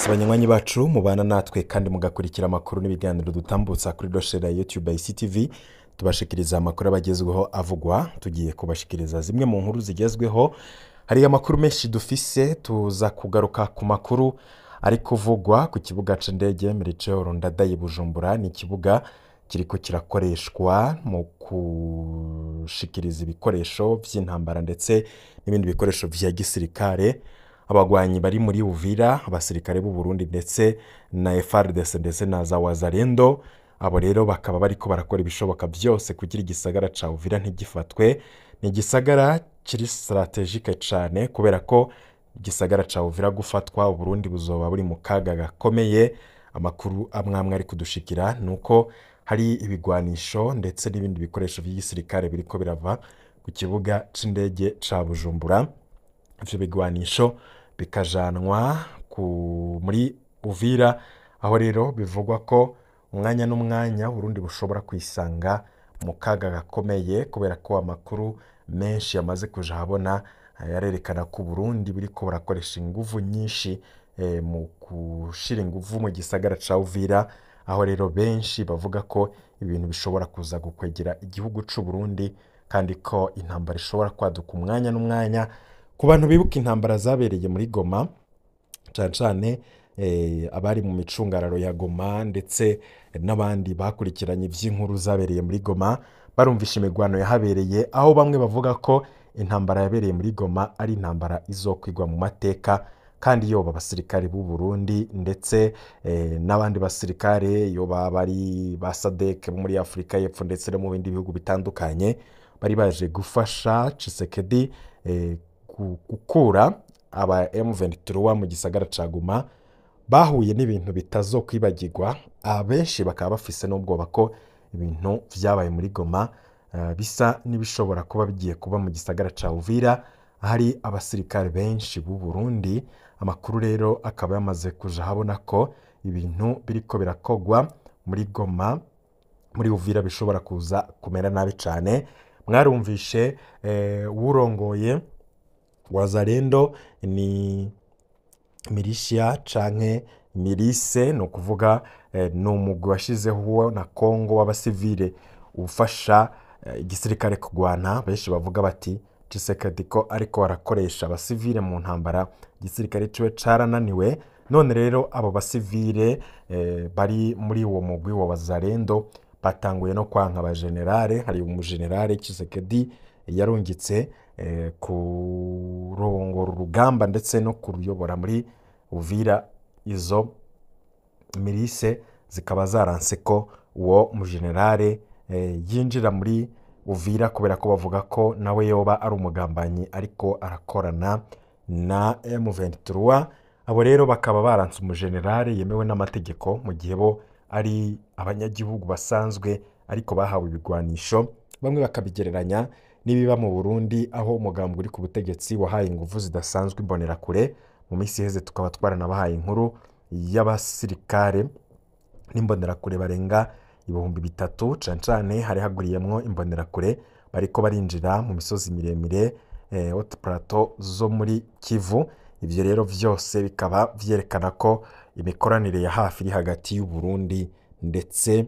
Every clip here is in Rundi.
mwese banywanyi bacu mubana natwe kandi mugakurikira amakuru n'ibiganiro dutambutsa kuri doshera YouTube ICTV tubashikiriza amakuru abagezweho avugwa tugiye kubashikiriza zimwe mu nkuru zigezweho. Hari amakuru menshi dufise, tuza kugaruka ku makuru ari kuvugwa ku kibuga c'indege Melchior Ndadaye Bujumbura. Ni ikibuga kiriko kirakoreshwa mu kushikiriza ibikoresho vy'intambara ndetse n'ibindi bikoresho vya gisirikare. Abagwanyi bari muri Uvira, abasirikare b'u Burundi ndetse na FARDC ndetse na za Wazalendo, abo rero bakaba bariko barakora ibishoboka byose kugira igisagara ca Uvira ntigifatwe. Ni igisagara kiri strategique cyane kubera ko igisagara ca Uvira gufatwa u Burundi buzoba buri mu kaga gakomeye. Amakuru amwamwe ari kudushikira nuko hari ibigwanisho ndetse n'ibindi bikoresho by'igisirikare biriko birava ku kibuga c'indege ca Bujumbura. Ivyo bigwanisho bikajanwa muri Uvira, aho rero bivugwa ko umwanya n'umwanya Burundi bushobora kwisanga mu kaga gakomeye kubera ko amakuru menshi yamaze kuja habona yarerekana ko Burundi buriko burakoresha inguvu nyinshi mu gushira inguvu mu gisagara ca Uvira, aho rero benshi bavuga ko ibintu bishobora kuza gukwegera igihugu c'u Burundi kandi ko intambara ishobora kwaduka umwanya n'umwanya. Ku bantu bibuka intambara zabereye muri Goma cane abari mu micungararo ya Goma ndetse n'abandi bakurikiranye ivy'inkuru zabereye muri Goma barumvisha imigwano yahabereye, aho bamwe bavuga ko intambara yabereye muri Goma ari intambara izokwigwa mu mateka kandi yoba abasirikare b'u Burundi ndetse n'abandi basirikare yoba bari ba SADC muri Afrika y'Epfo ndetse no mu bindi bihugu bitandukanye bari baje gufasha Tshisekedi gukura aba M23 mu gisagara ca Goma, bahuye n'ibintu bitazokwibagirwa. Abenshi bakaba bafise n'ubwoba ko ibintu vyabaye muri Goma bisa n'ibishobora kuba bigiye kuba mu gisagara ca Uvira, hari abasirikare benshi b'u Burundi. Amakuru rero akaba yamaze kuja habona ko ibintu biriko birakogwa muri Goma muri Uvira bishobora kuza kumera nabi cane. Mwarumvishe urongoye Wazalendo ni militia canke milice, no kuvuga n'umugwi washizeho na Kongo w'abasivile ufasha igisirikare kugwana. Benshi bavuga bati Tshisekedi ko ariko arakoresha abasivile mu ntambara, igisirikare ciwe carananiwe. None rero abo basivile bari muri uwo mugwi wa Wazalendo batanguye no kwanka abagenerale. Hari umugenerale Tshisekedi yarungitse kurongora urugamba ndetse no kuruyobora muri Uvira. Izo milice zikaba zaranse ko uwo mugenerale yinjira muri Uvira kubera ko bavuga ko nawe yoba ari umugambanyi ariko arakorana na M23. Abo rero bakaba baranse umugenerale yemewe n'amategeko mu gihe bo ari abanyagihugu basanzwe ariko bahawe ibigwanisho. Bamwe bakabigereranya nibiba mu Burundi aho umugambwe uri ku butegetsi wahaye inguvu zidasanzwe imbonerakure. Mu minsi iheze tukaba twaranabahaye inkuru y'abasirikare n'imbonerakure barenga 3,000 cane hari haguriyemwo imbonerakure bariko barinjira mu misozi miremire haute plateau zo muri Kivu. Ivyo rero vyose bikaba vyerekana ko imikoranire ya hafi iri hagati y'u Burundi ndetse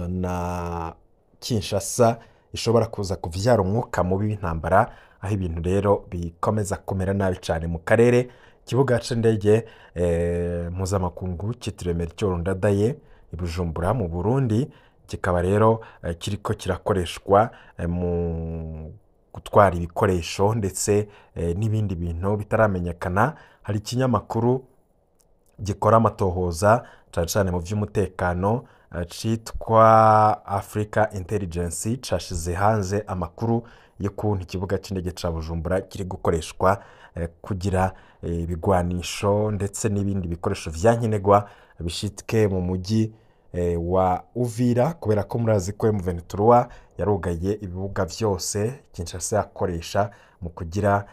na Kinshasa ishobora kuza kuvyara umwuka mubi w'intambara, aho ibintu rero bikomeza kumera nabi cyane mu karere. Kibuga c'indege mpuzamakungu citiriwe Melchior Ndadaye i Bujumbura mu Burundi kikaba rero kiriko kirakoreshwa mu gutwara ibikoresho ndetse n'ibindi bintu bitaramenyekana. Hari ikinyamakuru gikora amatohoza cyane mu vy'umutekano citwa Africa Intelligence cashize hanze amakuru y'ukuntu ikibuga c'indege ca Bujumbura kiri gukoreshwa kugira ibigwanisho ndetse n'ibindi bikoresho vyankenerwa bishitke mu muji wa Uvira, kubera ko murazi ko M23 yarugaye ibibuga vyose Kinshasa yakoresha mu kugira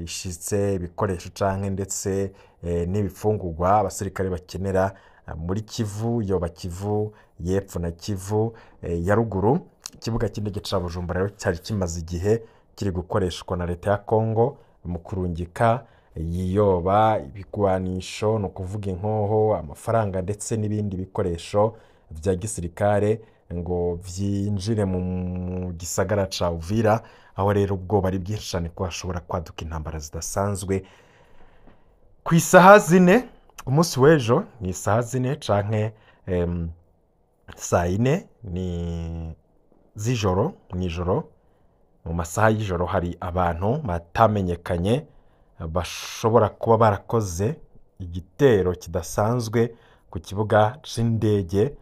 ishitse ibikoresho canke ndetse n'ibifungurwa abasirikare bakenera muri Kivu, yoba Kivu y'Epfo na Kivu ya ruguru. Ikibuga c'indege ca Bujumbura rero cyari kimaze igihe kiri gukoreshwa na leta ya Kongo mu kurungika yiyoba ibigwanisho, ni ukuvuga inkoho, amafaranga ndetse n'ibindi bikoresho vya gisirikare ngo vyinjire mu gisagara ca Uvira, aho rero ubwoba ari bwinshi cane ko hashobora kwaduka intambara zidasanzwe ku isaha zine umunsi w'ejo, ni isaha zine canke saa yine ni z'ijoro, mw'ijoro mu masaha y'ijoro hari abantu batamenyekanye bashobora kuba barakoze igitero kidasanzwe ku kibuga c'indege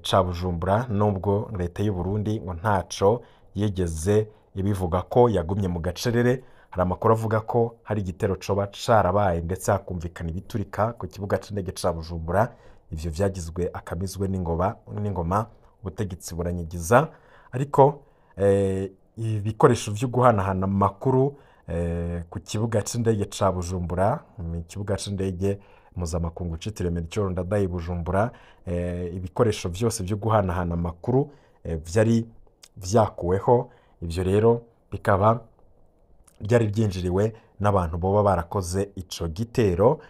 ca Bujumbura, nubwo leta y'u Burundi ngo ntaco yigeze ibivuga ko yagumye mu gacerere. Hari amakuru avuga ko hari igitero coba carabaye ndetse hakumvikana ibiturika ku kibuga c'indege ca Bujumbura. Ivyo vyagizwe akamizwe n'ingoma ubutegetsi buranyigiza, ariko ibikoresho vyo guhanahana amakuru ku kibuga c'indege ca Bujumbura, mu kibuga c'indege mpuzamakungu citiriwe Melchior Ndadaye Bujumbura, ibikoresho vyose vyo guhanahana amakuru vyari vyakuweho. Ivyo rero bikaba byari byinjiriwe n'abantu boba barakoze ico gitero.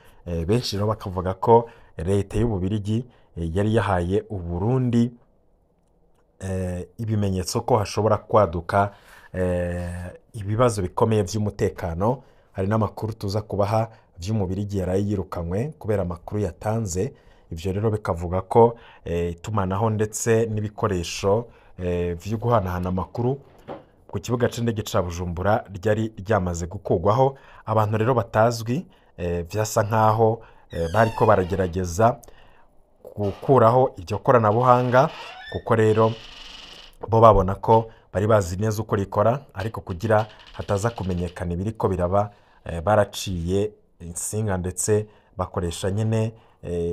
Benshi rero bakavuga ko leta y'Ububirigi yari yahaye Uburundi ibimenyetso ko hashobora kwaduka ibibazo bikomeye vy'umutekano. Hari n'amakuru tuza kubaha vy'Umubirigi yaraye yirukanywe kubera amakuru yatanze. Ivyo rero bikavuga ko itumanaho ndetse n'ibikoresho vyo guhanahana amakuru ku kibuga c'indege ca Bujumbura ryari ryamaze gukugwaho. Abantu rero batazwi vyasa nkaho bariko baragerageza gukuraho iryo koranabuhanga, kuko rero bo babona ko bari bazi neza uko rikora, ariko kugira hataza kumenyekana ibiriko biraba baraciye insinga ndetse bakoresha nyene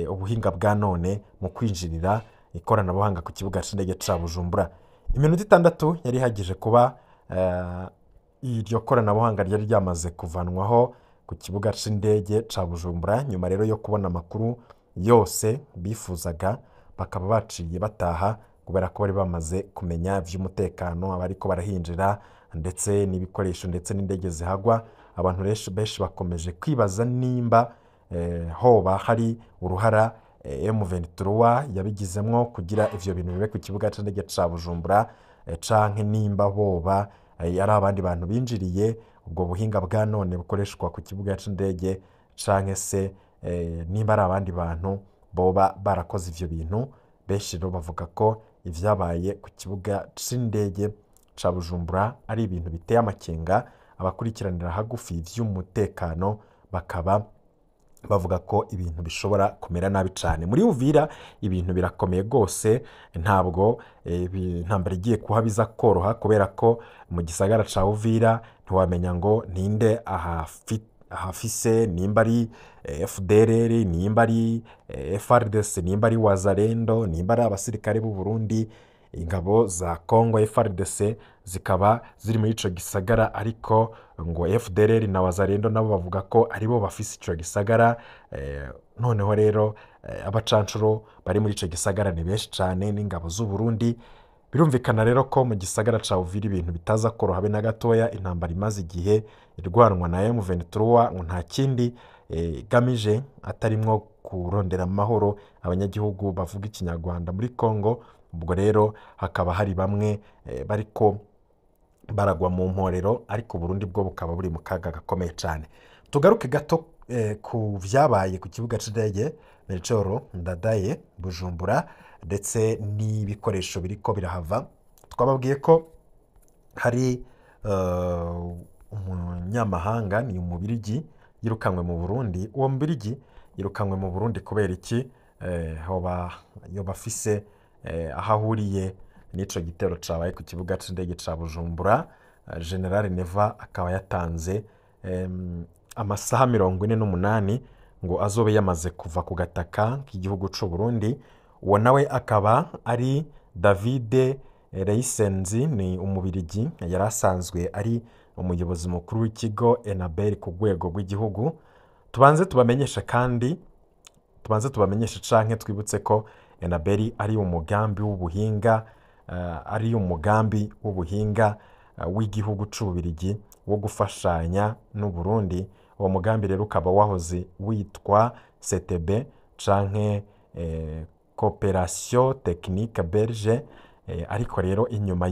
ubuhinga bwa none mu kwinjirira ikoranabuhanga ku kibuga c'indege ca Bujumbura. Iminota 6 yari hagije kuba iryo koranabuhanga ryari ryamaze kuvanwaho ku kibuga c'indege ca Bujumbura. Nyuma rero yo kubona amakuru yose bifuzaga, bakaba baciye bataha kubera ko bari bamaze kumenya vy'umutekano abariko barahinjira ndetse n'ibikoresho ndetse n'indege zihagwa. Abantu benshi bakomeje kwibaza nimba hoba hari uruhara M23 yabigizemwo kugira ivyo bintu bibe ku kibuga c'indege ca Bujumbura, canke nimba boba ari abandi bantu binjiriye ubwo buhinga bwa none bukoreshwa ku kibuga c'indege, canke se nimba ari abandi bantu boba barakoze ivyo bintu. Benshi rero bavuga ko ivyabaye ku kibuga c'indege ca Bujumbura ari ibintu biteye amakenga. Abakurikiranira hagufi vy'umutekano bakaba bavuga ko ibintu bishobora kumera nabi cane. Muri Uvira ibintu birakomeye gose, ntabwo intambara igiye kuhabiza koroha, kubera ko mu gisagara ca Uvira ntiwamenya ngo ninde ahafise, nimba ari FDLR, nimba ari FARDC, nimba ari Wazalendo, nimba ari abasirikare b'u Burundi, ingabo za Congo FARDC zikaba ziri muri ico gisagara, ariko ngo FDLR na Wazalendo nabo bavuga ko aribo bafise ico gisagara. Noneho rero abacancuro bari muri ico gisagara ni benshi cane n'ingabo z'u Burundi. Birumvikana rero ko mu gisagara ca Uvira ibintu bitaza koroha habe na gatoya. Intambara imaze igihe irwanwa na M23 ngo nta kindi gamije atarimwo kurondera amahoro abanyagihugu bavuga ikinyarwanda muri Congo. Ubwo rero hakaba hari bamwe bariko baragwa mu mporero, ariko Burundi bwo bukaba buri mu kaga gakomeye cane. Tugaruke gato ku vyabaye ku kibuga c'indege Melchior Ndadaye Bujumbura ndetse n'ibikoresho biriko birahava. Twababwiye ko hari umunyamahanga, ni Umubirigi yirukanywe mu Burundi. Uwo Mubirigi yirukanywe mu Burundi kubera iki? Yoba afise aho ahuriye n'ico gitero cabaye ku kibuga c'indege ca Bujumbura. General Neva akaba yatanze amasaha 48 ngo azobe yamaze kuva ku gataka k'igihugu c'u Burundi. Uwo nawe akaba ari David Reisenzi, ni Umubirigi yari asanzwe ari umuyobozi mukuru w'ikigo Enabel ku rwego rw'igihugu. Tubanze tubamenyesha canke twibutse ko Enabel ari umugambi w'ubuhinga w'igihugu c'Ububirigi wo gufashanya n'u Burundi uwo mugambi rero ukaba wahoze witwa CTB canke Coopération Technique Belge, ariko rero inyuma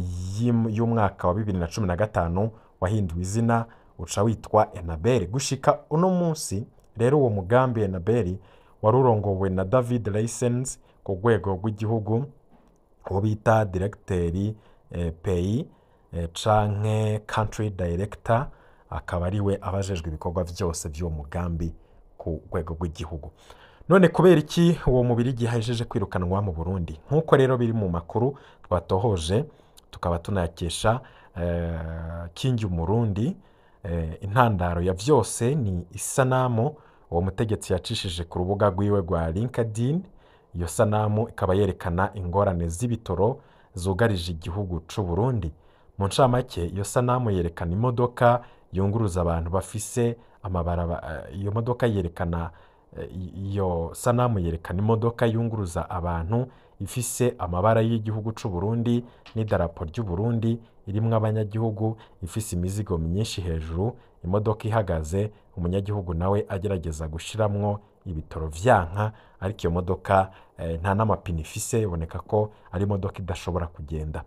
y'umwaka wa 2015 wahinduwe izina uca witwa Enabel. Gushika uno munsi rero uwo mugambi Enabel warurongowe na David License ku rwego rw'igihugu, uwo bita Directeur Pays canke Country Director, akaba ariwe abajejwe ibikorwa byose by'uwo mugambi ku rwego rw'igihugu. None kubera iki uwo mubiri gihajeje kwirukanwa mu Burundi? Nkuko rero biri mu makuru twatohoje tukaba tunakesha Kingi Umurundi, intandaro ya byose ni isanamu uwo mutegetsi yacishije ku rubuga rwiwe rwa LinkedIn. Iyo sanamu ikaba yerekana ingorane z'ibitoro zugarije igihugu c'u Burundi. Mu ncamake iyo sanamu yerekana imodoka yunguruza abantu bafise amabarabara. Iyo sanamu yerekana imodoka yunguruza abantu ifise amabara y'igihugu c'u Burundi n'idarapo ry'u Burundi, irimwo abanyagihugu, ifise imizigo myinshi hejuru, imodoka ihagaze, umunyagihugu nawe agerageza gushiramwo ibitoro vyanka, ariko iyo modoka nta n'amapine ifise, iboneka ko ari imodoka idashobora kugenda.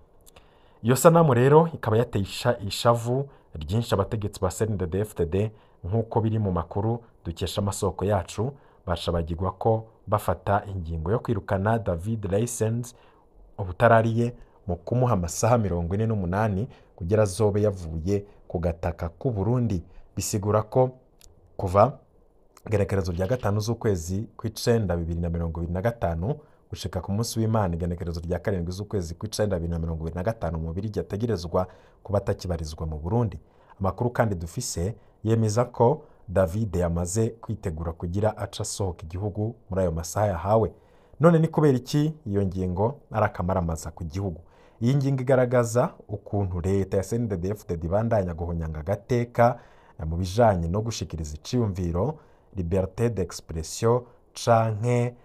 Iyo sanamu rero ikaba yateye ishavu ryinshi abategetsi ba CNDD-FDD, nk'uko biri mu makuru dukesha amasoko yacu. Bashabagirwa ko bafata ingingo yo kwirukana David License ubutarariye mu kumuha amasaha 48 kugira azobe yavuye ku gataka k'u Burundi. Bisigura ko kuva igenekerezo rya 5 z'ukwezi kw'icenda 2025 gushika ku munsi w'Imana igenekerezo rya 7 z'ukwezi kw'icenda 2025 umubiri yategerezwa kuba atakibarizwa mu Burundi. Amakuru kandi dufise yemeza ko David yamaze kwitegura kugira aca asohoka igihugu muri ayo masaha yahawe. None ni kubera iki iyo ngingo ari akamaramaza ku gihugu? Iyi ngingo igaragaza ukuntu leta ya CNDD-FDD ibandanya guhonyanga agateka mu bijanye no gushikiriza iciyumviro, liberté d'expression canke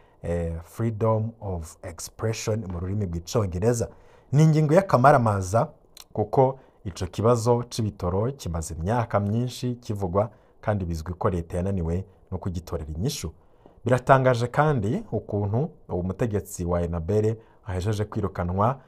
freedom of expression mu rurimi rw'icongereza. Ni ingingo y'akamaramaza kuko ico kibazo c'ibitoro kimaze imyaka myinshi kivugwa, kandi bizwi ko leta yananiwe no kugitorera inyishu. Biratangaje kandi ukuntu uwo mutegetsi wa Enabel ahejeje kwirukanwa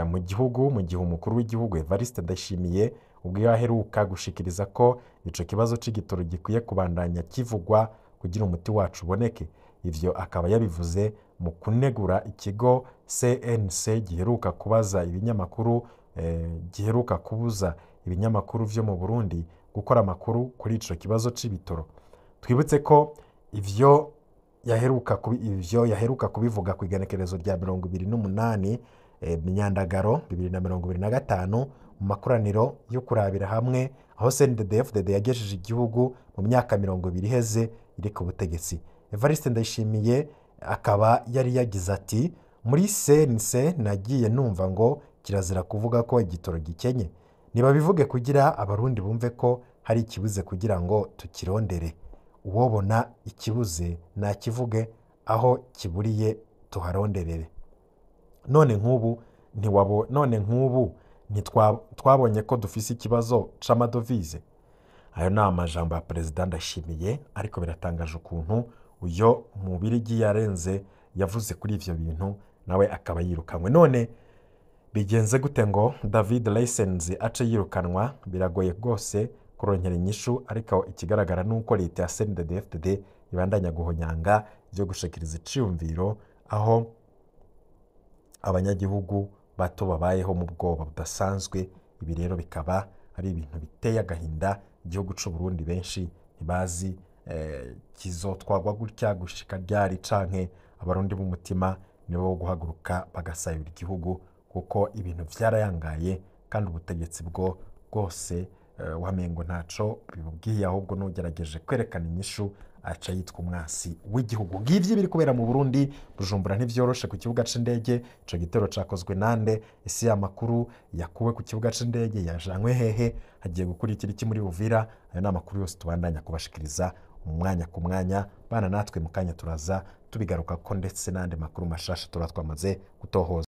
mu gihugu, mu gihe umukuru w'igihugu Evariste Ndayishimiye ubwo yaheruka gushikiriza ko ico kibazo c'igitoro gikwiye kubandanya kivugwa kugira umuti wacu uboneke. Ivyo akaba yabivuze mu kunegura ikigo CNC giheruka kubuza ibinyamakuru vyo mu Burundi gukora amakuru kuri ico kibazo c'ibitoro. Twibutse ko ivyo yaheruka kubivuga ku igenekerezo rya 28 Myandagaro 2025 mu makoraniro yo kurabira hamwe aho CNDD-FDD yagejeje igihugu mu myaka 20 iheze iri ku butegetsi. Evariste Ndayishimiye akaba yari yagize ati, muri CNC nagiye numva ngo kirazira kuvuga ko igitoro gikenye. Niba bivuge kugira abarundi bumve ko hari ikibuze kugira ngo tukirondere. Uwobona ikibuze nakivuge, aho kiburiye tuharonderere. None nk'ubu twabonye ko dufise ikibazo c'amadovize. Ayo ni amajambo ya Perezida Ndayishimiye, ariko biratangaje ukuntu uyo mubirigi yarenze yavuze kuri ivyo bintu nawe akaba yirukanwe. None bigenze gute ngo David License ace yirukanwa? Biragoye rwose kuronkera inyishu, ariko ikigaragara nuko leta ya CNDD-FDD ibandanya guhonyanga ivyo gushikiriza iciyumviro, aho abanyagihugu bato babayeho mu bwoba budasanzwe. Ibi rero bikaba ari ibintu biteye agahinda. Igihugu c'u Burundi benshi ntibazi kizotwagwa gutya gushika ryari, canke abarundi b'umutima nibo bo guhaguruka bagasayura igihugu, kuko ibintu vyarayangaye kandi ubutegetsi bwo bwose wamengo ntaco bibubwiye, ahubwo n'ugerageje kwerekana inyishu aca yitwa umwasi w'igihugu. Ngivyo biri kubera mu Burundi. Bujumbura ntivyoroshe ku kibuga c'indege. Ico gitero cakozwe nande? Isi y'amakuru yakuwe ku kibuga c'indege yajanwe hehe? Hagiye gukurikira iki muri Uvira? Ayo ni amakuru yose tubandanya kubashikiriza umwanya ku mwanya. Bana natwe mu kanya turaza tubigaruka ko, ndetse n'andi makuru mashasha tuba twamaze gutohoza.